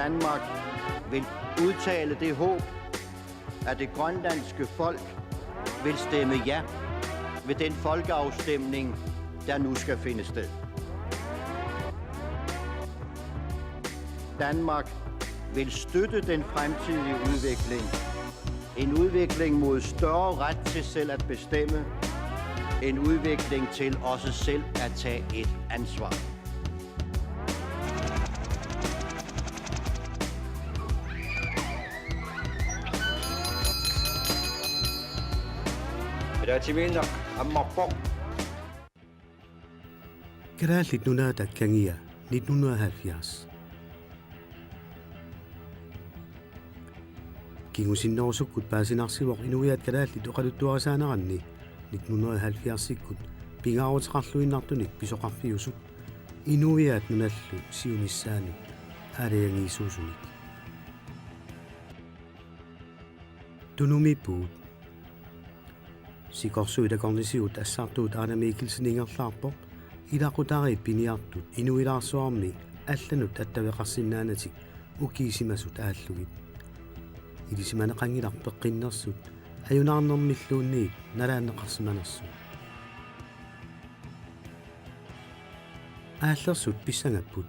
Danmark vil udtale det håb, at det grønlandske folk vil stemme ja ved den folkeafstemning, der nu skal finde sted. Danmark vil støtte den fremtidige udvikling. En udvikling mod større ret til selv at bestemme. En udvikling til også selv at tage et ansvar. Keräälit nunata kangia 1970. Kingusin noosukut pääsinarsivoq inuiat keräälit uqaluttuarasaanaranni 1970-sikkut pingaarutiqarluinnartunik pisoqarfiusut inuiat nunallu siunissaanu aalayangiisuusunik. Tunumipuut sikorsuitakornisiut assartuut Arne Mikkelsen ingerlaarpoq ilaqutariit piniartut inuilaarsuarmi allanut attaveqarsinnaanatik ukiisimasut aallugit ilisimaneqangilarpeqqinnersut ajunarnermilluunniit nalaanneqarsimanersut aallersut pissangapput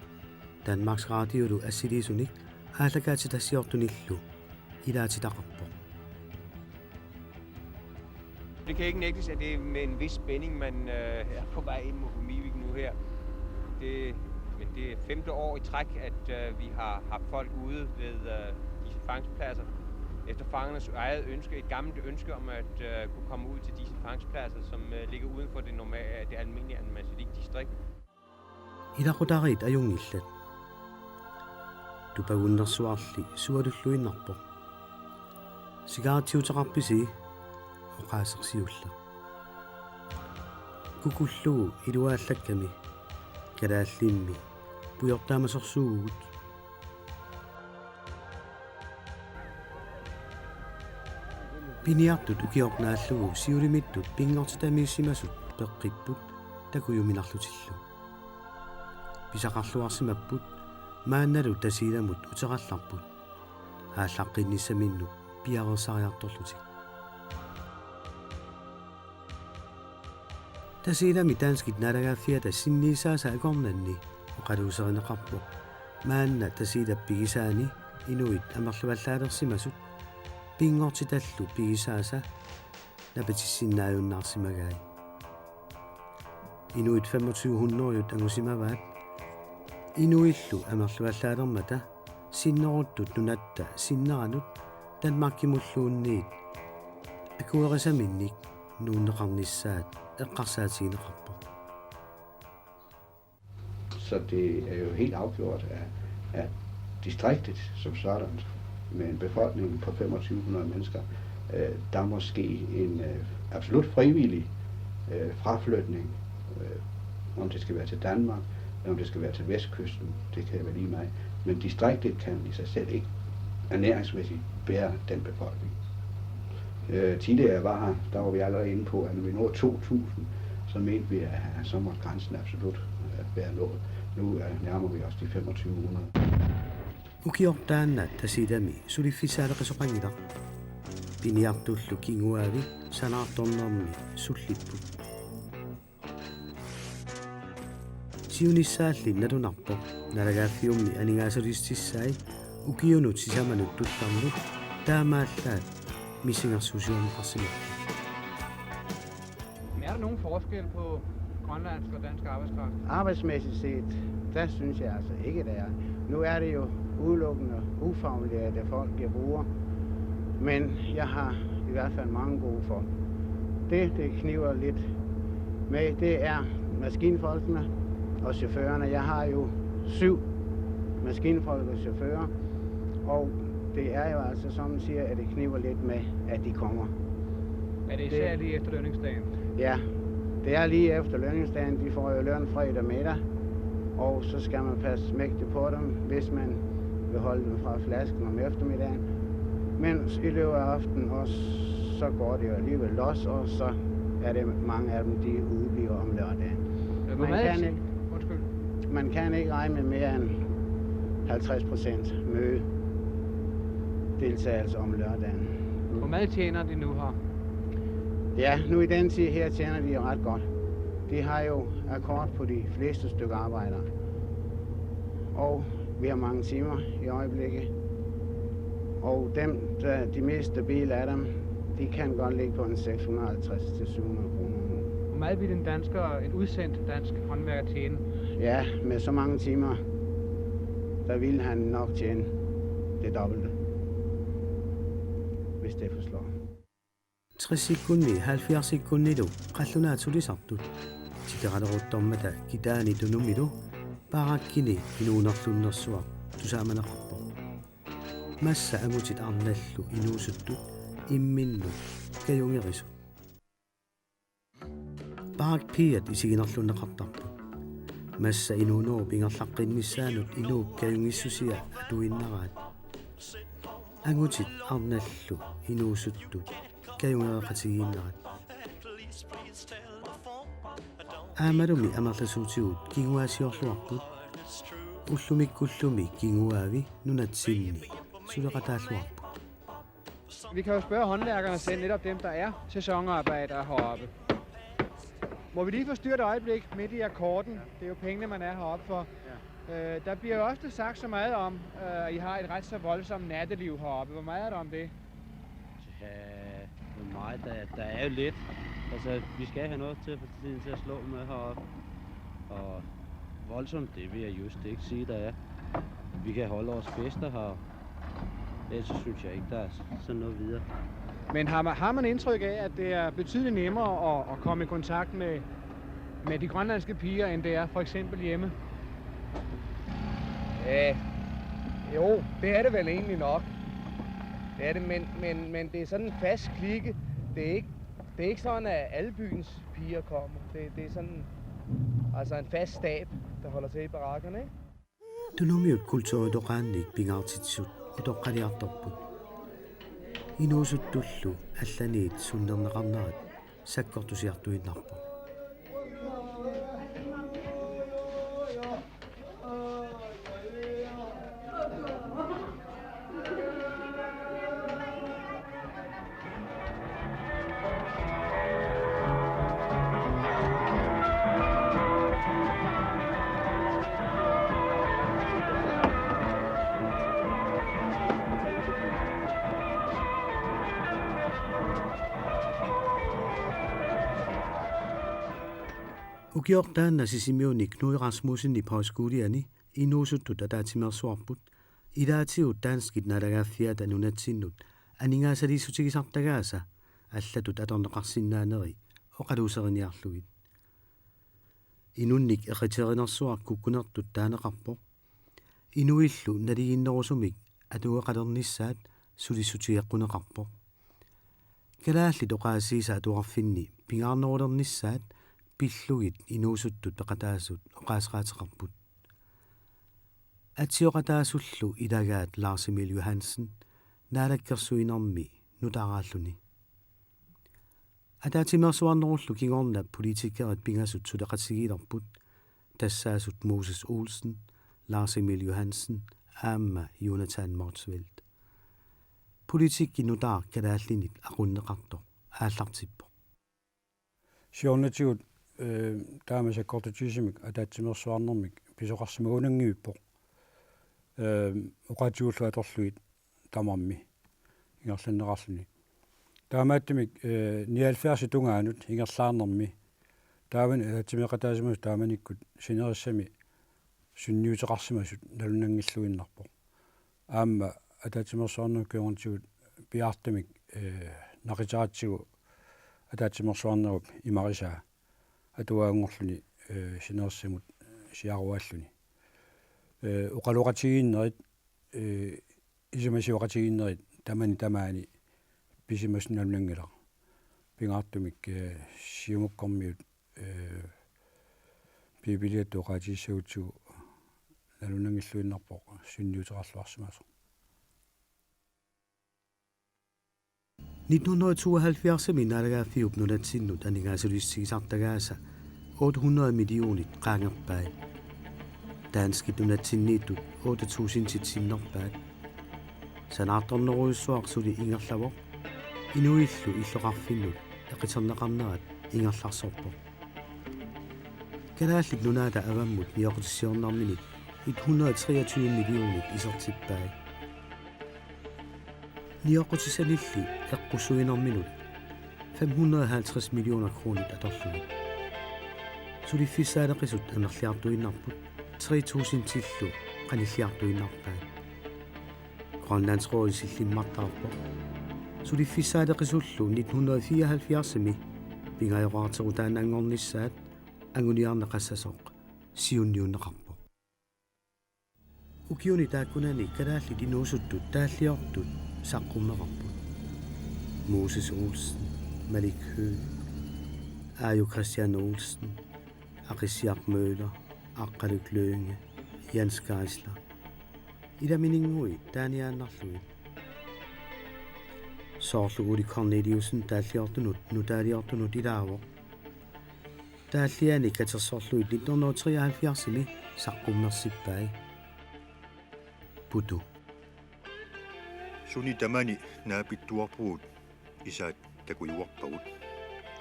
Danmarks Radiolu assilisunik aallakaatitassiortunillu ilaatitaqarpoq. Det kan ikke nægtes, at det er med en vis spænding, man er på vej ind mod Humivik nu her. Men det er 5. år i træk, at vi har haft folk ude ved disse fangstpladser. Efter fangernes eget ønske, et gammelt ønske om at kunne komme ud til disse fangstpladser, som ligger uden for det almindelige Anmasilik-distrikt. Ilaqutariit ajungillat. Tupagunnersuarli sualulluinnarpoq. Sigaartiutaqarpisi oqaasersiulla. Kukullugu iluaallakami kalaallimmi pujortaamasorsuugut. Piniartut ukiornaallugu siulimittut pingortitamiissimasut peqqipput takujuminarlutillu. Pisaqarluarsimapput maannalu tasiilamut uteqallarput aallaqqinnisaminnut piarersariartorlutik. Tasiilami taanskit nalagaaffiata sinniisaasa akornanni oqaluuserineqarpoq maanna tasiilappigisaani inuit amerluallaalersimasut pingortitallu pigisaasa napatissinnaajunnaarsimagai. Inuit 2500-jut angusimavaat inuillu amerluallaalermata sinneruttut nunatta sinneranut Danmarkimulluunniit akuerisaminnik nuunneqarnissaat eqqarsaatigineqarpoq. Så det er jo helt afgjort, at distriktet som sådan, med en befolkning på 2500 mennesker, der må ske en absolut frivillig fraflytning, om det skal være til Danmark, eller om det skal være til vestkysten, det kan være lige mig. Men distriktet kan i sig selv ikke ernæringsmæssigt bære den befolkning. Tidligere jeg var her, der var vi allerede inde på, at når vi nåede 2000, så mente vi, at så måtte grænsen absolut være nået. Nu nærmer vi os de 2500. Ukiortaanna tasiidami suliffisaaleqisuqangila piniartullu kinguaavi sanaartornermi sullipput. Siunissaalli nalunarpoq nalagaaffiummi aningaasulistissaai ukiunut sisamanut tullarnut taamaallaat missingersuusiorneqarsimat. Er der nogen forskel på grønlandsk og dansk arbejdskraft? Arbejdsmæssigt set, der synes jeg altså ikke, der er. Nu er det jo udelukkende ufaglærte folk, jeg bruger. Men jeg har i hvert fald mange gode folk. Det kniver lidt med, det er maskinfolkene og chaufførerne. Jeg har jo 7 maskinfolk og chauffører, og det er jo altså, som man siger, at det kniver lidt med, at de kommer. Er det især lige efter lønningsdagen? Ja, det er lige efter lønningsdagen. De får jo løn fredag middag, og så skal man passe mægtigt på dem, hvis man vil holde dem fra flasken om eftermiddagen. Men i løbet af aftenen også, så går det jo alligevel los, og så er det mange af dem, de udebliver om lørdagen. Man kan ikke regne med mere end 50% møde deltagelse om lørdagen. Hvor meget tjener de nu her? Ja, nu i den tid her tjener de jo ret godt. De har jo akkord på de fleste stykker arbejder. Og vi har mange timer i øjeblikket. Og de mest stabile af dem, de kan godt ligge på en 650-700 kroner. Hvor meget vil en udsendt dansk håndværker tjene? Ja, med så mange timer, der vil han nok tjene det dobbelte, hvis det forslår. 60 sekunni 70 sekunnilu qallunaatulisartut tikaraderuttormata kitaani tunumilu parakkini inuunarlunnersuaq tusaamanaqarpo massa amutit arnallu inuusuttu imminnu kajungerisu parak piat isiginerlunneqartarpu massa inuunuu pingerlaqqinnissaanut inuuk kajungissusia atuinnaraat agutit arnallu inuusuttu kajungereqatigiinnerat aamalumi amerlasuutigut kinguaasiorluarput ullumikkullumi kinguaavi nunatsinni suleqataalluarpu. Vi kan jo spørge håndværkerne selv, netop dem, der er sæsonarbejdere heroppe. Må vi lige forstyrre et øjeblik midt i akkorden? Det er jo pengene, man er heroppe for. Ja. Der bliver jo ofte sagt så meget om, at I har et ret så voldsomt natteliv heroppe. Hvor meget er der om det? Ja, hvor meget der er jo lidt. Altså, vi skal have noget til at slå med heroppe. Og voldsomt, det vil jeg just ikke sige, der er. Vi kan holde vores fester her. Ellers synes jeg ikke, der er sådan noget videre. Men har man indtryk af, at det er betydeligt nemmere at komme i kontakt med de grønlandske piger, end det er for eksempel hjemme? Ja, jo, det er det vel egentlig nok. Det er det, men det er sådan en fast klikke. Det er ikke sådan, at alle byens piger kommer. Det er sådan altså en fast stab, der holder til i barakkerne, ikke? Tunumiut kultuuridoqaannik pingaartitsut utoqqaliartorput inuusuttullu allaniit sunnerneqarnerat sakkortusiartuinnarpo ukiortaanna sisimiuni Knud Rasmussen i Pauskuliani inuusuttut ataatimersuarput ilaatigut taanskit nalagaaffiata nunatsinut aningaasaliisutigisartagaasa allatut atorneqarsinnaaneri oqaluuseriniarlugit inunnik eqiterinnersuaq kukkunertut taaneqarpo inuillu naliginnerusumik atueqalernissaat sulisutiaqquneqarpo kalaallit oqaasiisa atuarfinni pingaarnerulernissaat pillugit inuusuttut peqataasut oqaasqaateqarput atsioqataasullu ilagaat Lars Emil Johansen naalakkersuinermi nutaraalluni ataatimersuarnerullu kingorna politikerit pingasut suleqatigiilerput tassaasut Moses Olsen Lars Emil Johansen aamma Jonathan Motzfeldt politik nutar kalaallinit aqunneqartoq aallartippo Sjornatiut taamasa kortutisimik ataatimersuarnermik pisoqarsimuunangiuppo oqatiullu atorluit tamarmi ingerlanneqarluni taamaattimik 79 tungaanut ingerlaarnermi taavan ataatimeqataasimus taamanikkut sinerissami sunniuteqarsimasut nalunangilluinnarpo aamma ataatimersuarnermik kiornatigut piartamik naqitaraatigu ataatimersuarnerup imarisaa atuaangorluni sinerissamut siarualluni uqaluqatigiinnerit isimasiuqatigiinnerit tamaani pisimasnalunangila pingaartumik siumukkormiut bibiliattu uqaatigissagutsigu nalunangilluinnarpoq sunniuteqarluarsimaso 1972 minalagaaffiup nunatsinut aningaasulissigisartagaasa 800 millionit qaangerpai Danski dunatsinniitu 8000 titsinnerpaat. Sanartorneruissuarsuli ingerlavor. Inuillu illoqarfinnut eqiterneqarnerat ingerlarsorpoq. Kalaallit nunaata avammut mioqutissiornarminit 123 millionit isertippaai. Nioqutisanilli eqqusuinerminut 550 millioner kronit atorlugit. Suliffisaaleqisut anerliartuinnarput 3000 tillu qanilliartuinnarpaat. Grønlands Råd sillimmartarpoq. Suliffisaaleqisullu 1974-mi pingajoqarterutaanangornissaat anguniarneqassasoq siunniunneqarpoq. Ukiuni taakkunani kalaallit inuusuttut taalliortut saqqummeqarput. Moses Olsen, Malik Høgh, Ajo Christian Olsen, Akisiak Møller, Akkaluk Lønge, Jens Geisler. Ida miningui taaniaannarluit. Soorluguli Corneliusen taalliortunut nutaaliortunut ilaavoq. Taalliani katersorluit 1973-mi saqqummersippai. Putu. Suni tamani naapittuarpugut isaat takuiuarpagut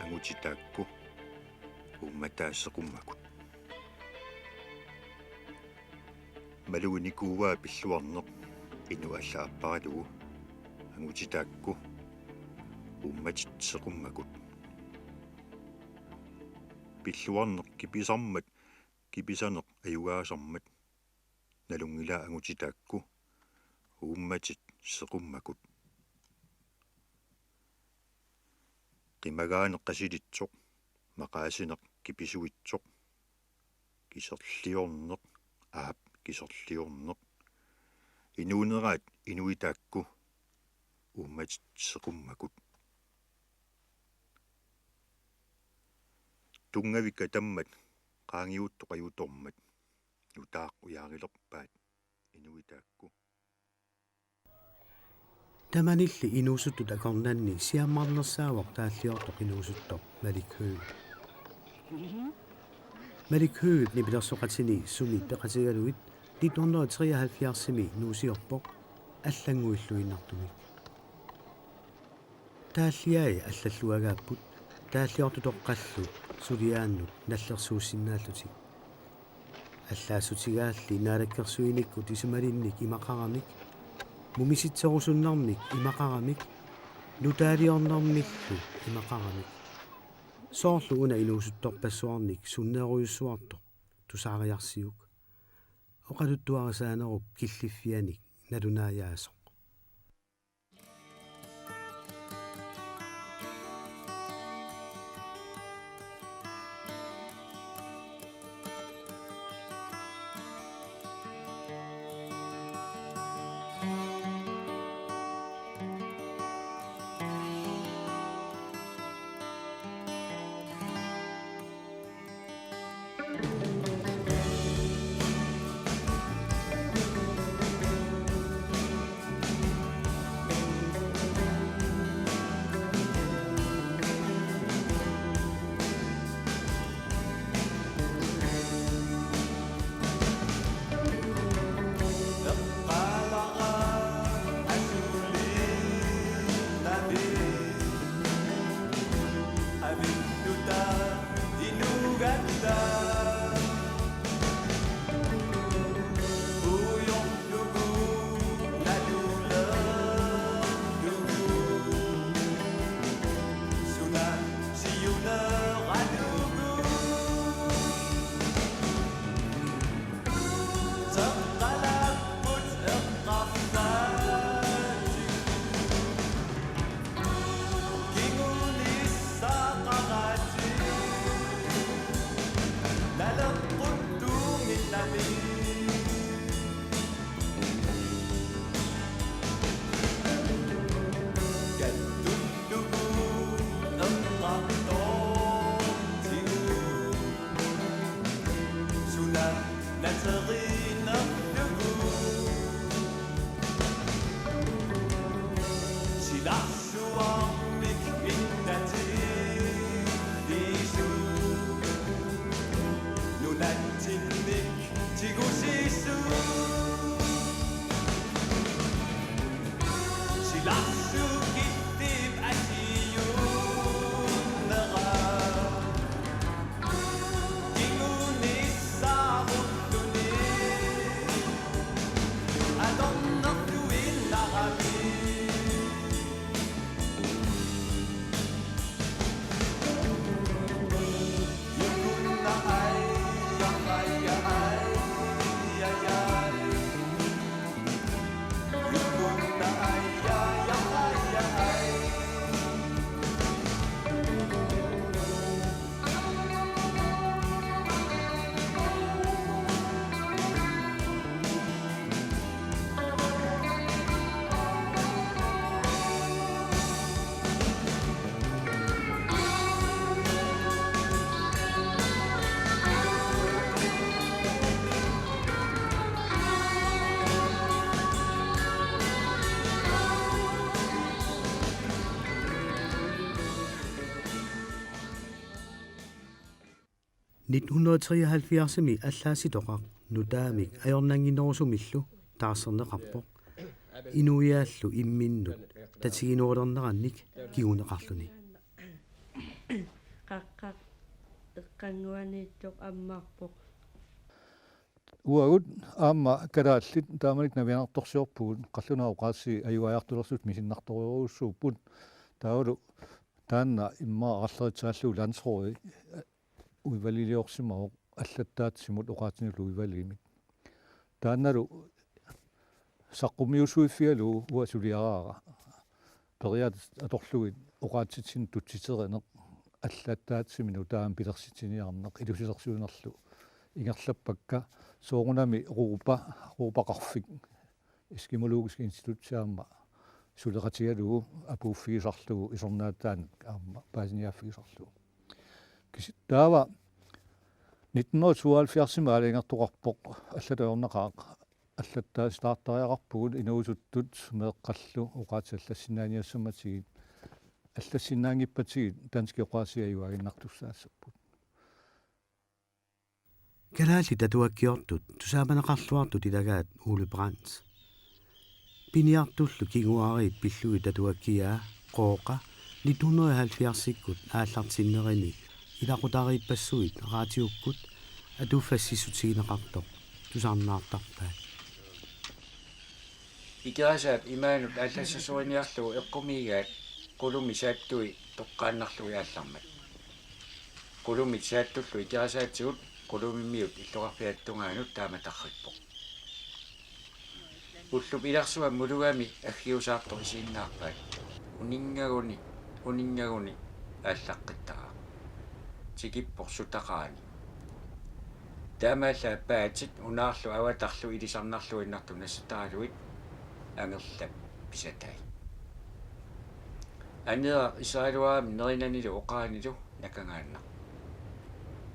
angutitaakku ummataaseqummakut. Maluunikuuvaa pilluarneq inu allaapparalugu angutitaakku ummatitseqummakut. Pilluarneq kipisaneq ayugaasarmat nalungilaa angutitaakku ummatit seqummakut. Qimagaaneq qasilitsoq maqaasineq kipisuitsoq kiserliorneq aap kiserliorneq inuuneraat inuitaakku ummatit seqummakut. Tungavika tammat qaangiuttoqajutormat nutaaqquyaarilerpaat inuitaakku. Tamanilli inuusuttut akornanni siammarnersaavaq taalliortoq inuusuttoq Malik Høgh. Malik Høgh nipilersoqatini sumi peqatigaluit 1973-mi nuusiorpoq аллангуиллуиннартумик тааллиай аллаллуагааппут тааллиортутоққаллу сулиааннут наллерсуусиннааллутик аллаасутигаалли наалаккерсуиниккут исумалинник имақарамик мумиситсерусуннармик имақарамик нутаалиорнармиллу имақарамик соорлу уна инуусутторпассуарник суннеруйуссуартоқ тусаариарсиук оқалуттуарасаанеруп киллиффианик налунааяасоқ 1973-ми аллааситоқақ нутаамик аёрнангинерусумиллу таассернеқарпоқ инуиааллу имминнут татигинуулернеранник кигунеқарлуни қаққақ эққангуанииттоқ аммаарпоқ уагут аама калааллит тааманик навианерторсиорпугут қаллунаа оқаасси аюаяртулерсут мисиннарториуруссууппут таулу таанна иммаа арлеритсааллу лансрори уивалилиорсимао аллаттаатсимут оқаатинулу уивалимик таанналу саққумиусуиффиалу уасулиараара периат аторлугит оқаатситсин тутситеринеқ аллаттаатсимину таам пилерситсиниарнеқ илусилерсуинерлу ингерлаппакка соорунами руупақарфик эскимологиски институтсиарма сулеқатигалугу апууффигисарлугу исорнаатаан аама паасиниаффигисарлугу киситтаава 1972 алингертоқарпоқ аллатаорнеқаақ аллаттаа стартариақарпугут инуусуттут меэққаллу оқаатиаллассинааниассаматигит аллассинаангиппатигит дански оқаасиаюагиннартуссаассаппут Kalaalli tatuakkiortut tusaamанеқарлуартут илагаат Ule Brandt пиниартуллу кигуариит пиллуи татуаккиаа қооқа 1970-иккут ааллартиннерини илақутарииппассуит раатиуккут атуффассисутигинеқартоқ тусаарнаартарпаа икаасаат имаанут аллассасуиниарлугу эққумигаат qulumi saattui toqqaannarlugi aallarmat qulumi saattullu икаасаатсигут qulumimmiut иллоқарпиаттунгаанут тааматарриппоқ уллуп иларсуа мулугами аггиусаартор исииннаарпаат унингагуни ааллаққиттара тикиппор сутақаани таамаалла паатит унаарлу аватарлу илисарнарлу иннарту нассутаралуит ангерлап писатай анера исраилуаами неринанилу оқаанилу накангаанна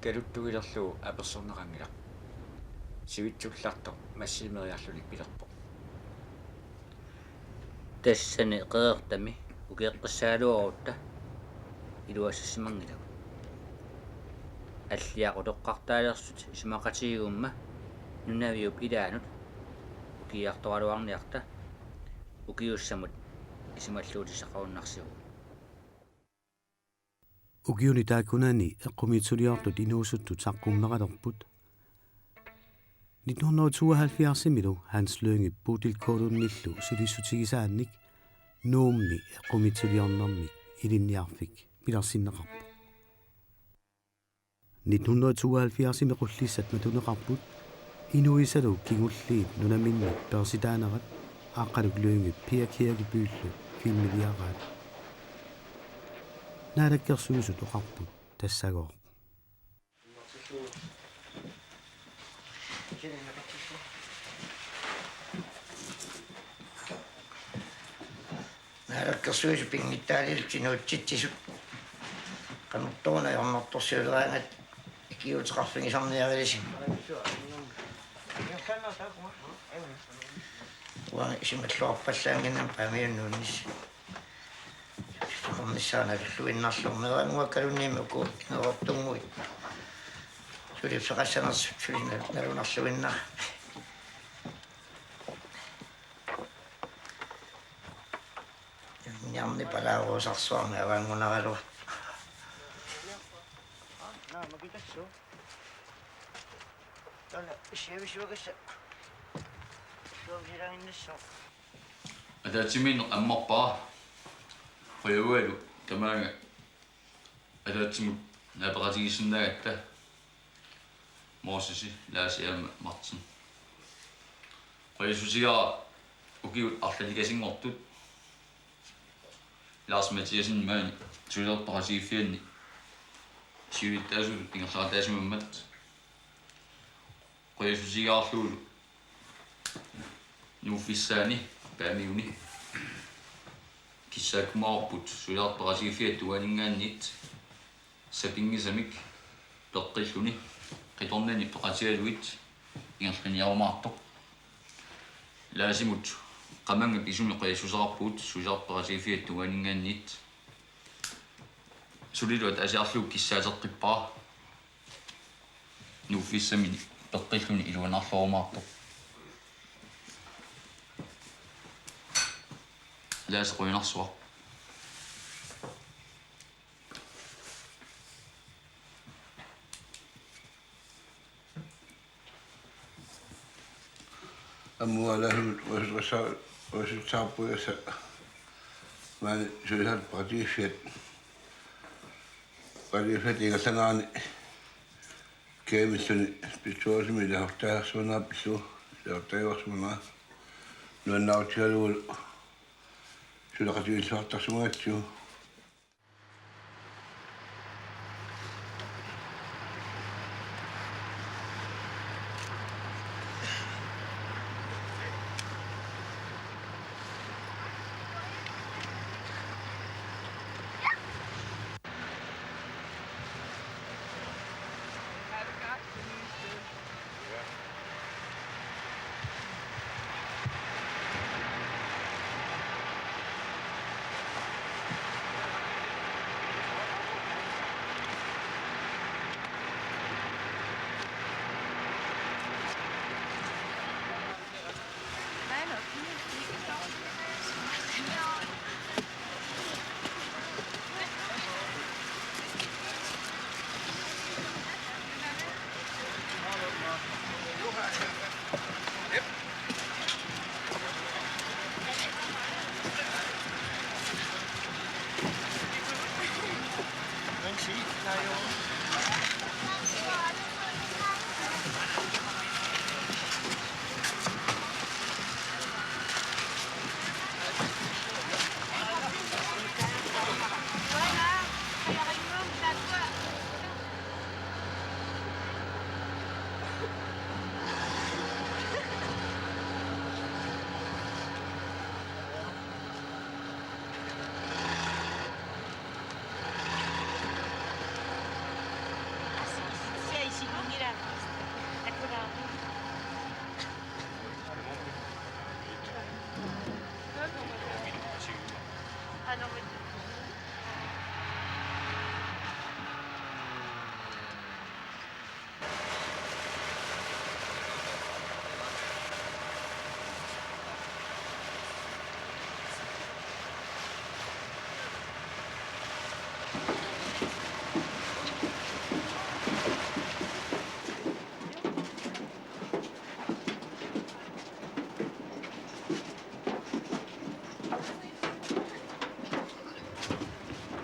галуттугилерлу аперсорнерангила сивитсуллартор массимериарлуник пилерпо тассани qeertami ukeeqqissaaluorutta iluasssimangilagу аллиақутоққартаалерсут исмақатигумма нунавиуп илаанут укиарторалуарниарта укиуссамут исималлуутисақаруннарсигу ukiuni taakkunani eqqumitsuriortut inuusuttut saqqummeralorput 1972-milu Hans Lønge Bodil Kolonnillu sulisutigisaannik nuummi eqqumitsuriornermik ilinniarfik pilersinneqarpu 1972-mi qullissat matuneqarput inuisalu kingulliit nunaminnik persitaanerat aaqqaluk Lønge Pia Kirkebyllu filmiliaraat naalakkersuusut oqarput tassagoo naalakkersuusut pingittaalilutinuutsitsisut qanuttuuna yornertorsiuleraangat ikiuteqarfigisarniarilisi wa isimalluarpallaanginnam paamiunnuunnis qornissaanalluinnarlornerangua kalunniimuku inerortungui sulipseqassanersut sulinalunarluinnar niarni palaaruusarsuarni avaangunaralu naamakitassu tana issivisuagassa suamsiranginnassa атаатсимин аммарпаа қойуалу тамаага атаатсимут наапеқатигиссинаагатта моосиси лаасиама мартин қойсусигаа укиут арлалигасингортут Lars Mathiasen маани сулерпарасигиффианни сивиттаасулут ингерлаатаасимаммат қойсусигаарлуулу нуффиссаани паамиуни киссаакмаарпут сулерпарасигиффиат туанингааннит сапингисамик пеққиллуни қиторнани пеқатигалуит ингерланиарумаартоқ лаасимут qamanga pisumi qiyassusarappuut suiserparasiffiat tuaningaannit suliluat asiarluuk kissaateqqippaa nuuffissami peqqilluni iluanarluumaartoq laasequinarsuaq ammualahut resultaatpuissa man syysat partifiet igasanaani keemissuni pitsuosimi lahortaarsuunaa pillu lahortaivarsuunaa nuannautigaluul sulaqatiilluartarsumaatsu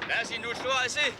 Lad os nu slå os se.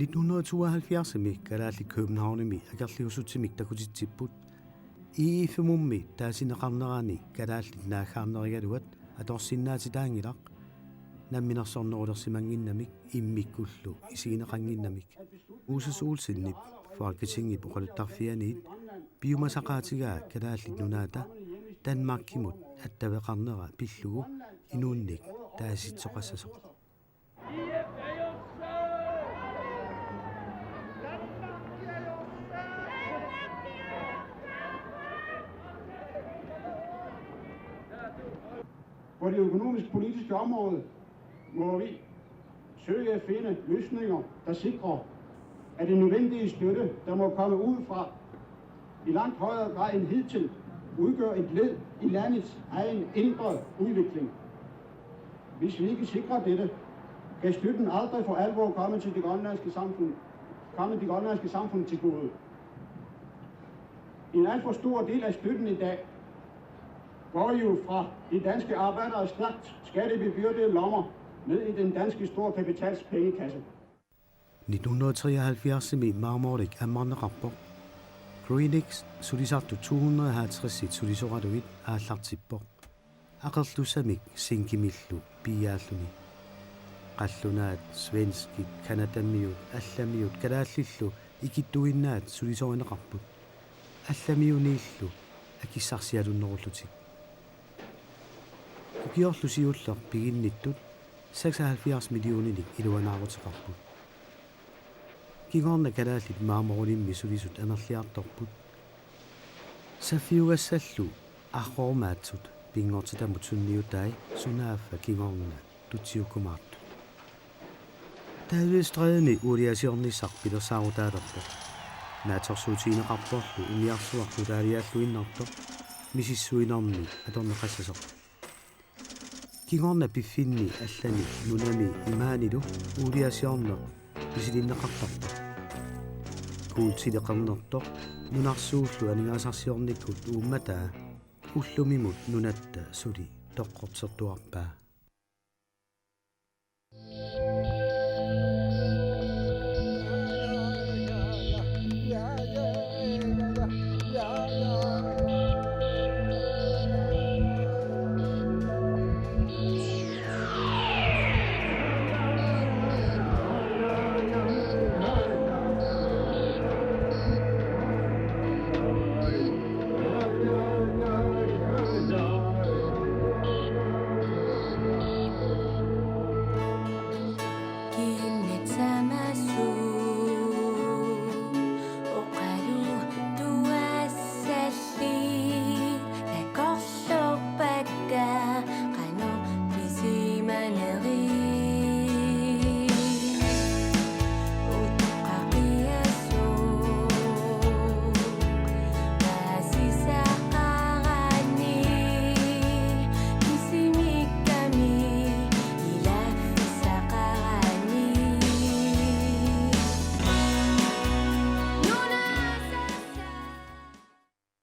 I 1972 kalaalli Københavnimi akerliusutimik takutitsipput iifumummi taasineqarnerani kalaallit naaggaarnerigaluat atorsinnaatitaangilaq namminersornerulersimanginnamik immikkullu isigineqanginnamik uusasuulsinnip Folketinget uqaluttarfianiit piumasaqaatigaa kalaallit nunaata Danmarkimut attaveqarnera pillugu inuunnik taasitsoqassasoq på det økonomiske politiske område må vi søge at finde løsninger, der sikrer, at den nødvendige støtte, der må komme udefra, i langt højere grad end hidtil, udgør et led i landets egen indre udvikling. Hvis vi ikke sikrer dette, kan støtten aldrig for alvor komme til det grønlandske samfund til gode. En alt for stor del af støtten i dag går jo fra de danske arbejdere stærkt skattebebyrdede lommer ned i den danske store kapitals pengekasse. 1973 med marmorik af Mannerapper. Greenix sulisattu 250 sulisoratuit aallartippo. Aqerlusamik sinkimillu piaalluni. Qallunaat svenski kanadamiut allamiut kalaallillu ikittuinnaat sulisoineqarput. Allamiuniillu akissarsialunnerullutik. Ukiorlusiuller piginnittut 76 millionerik iluanaaruteqarput. Kingorna kalaallit maamorlimmi sulisut anerliartorput. Safiugassallu arrormaatsut pingortitamut sunniutai sunaaffa kingorna tutsiukumaartu. Taavistreeni uliasiornissarpilo saarutaalerpo. Naatorsuutiineqarporlu umiarsuarlu taaliaalluinnartor misissuinorni atorneqassasoq. Kingorna piffinni allani nunami imaanilu uliasiorner pisilinneqartarpo. Kuultileqernertor nunarsuullu aningaasarsiornikkut uummataa ullumimut nunatta suli toqqortertuarpaa.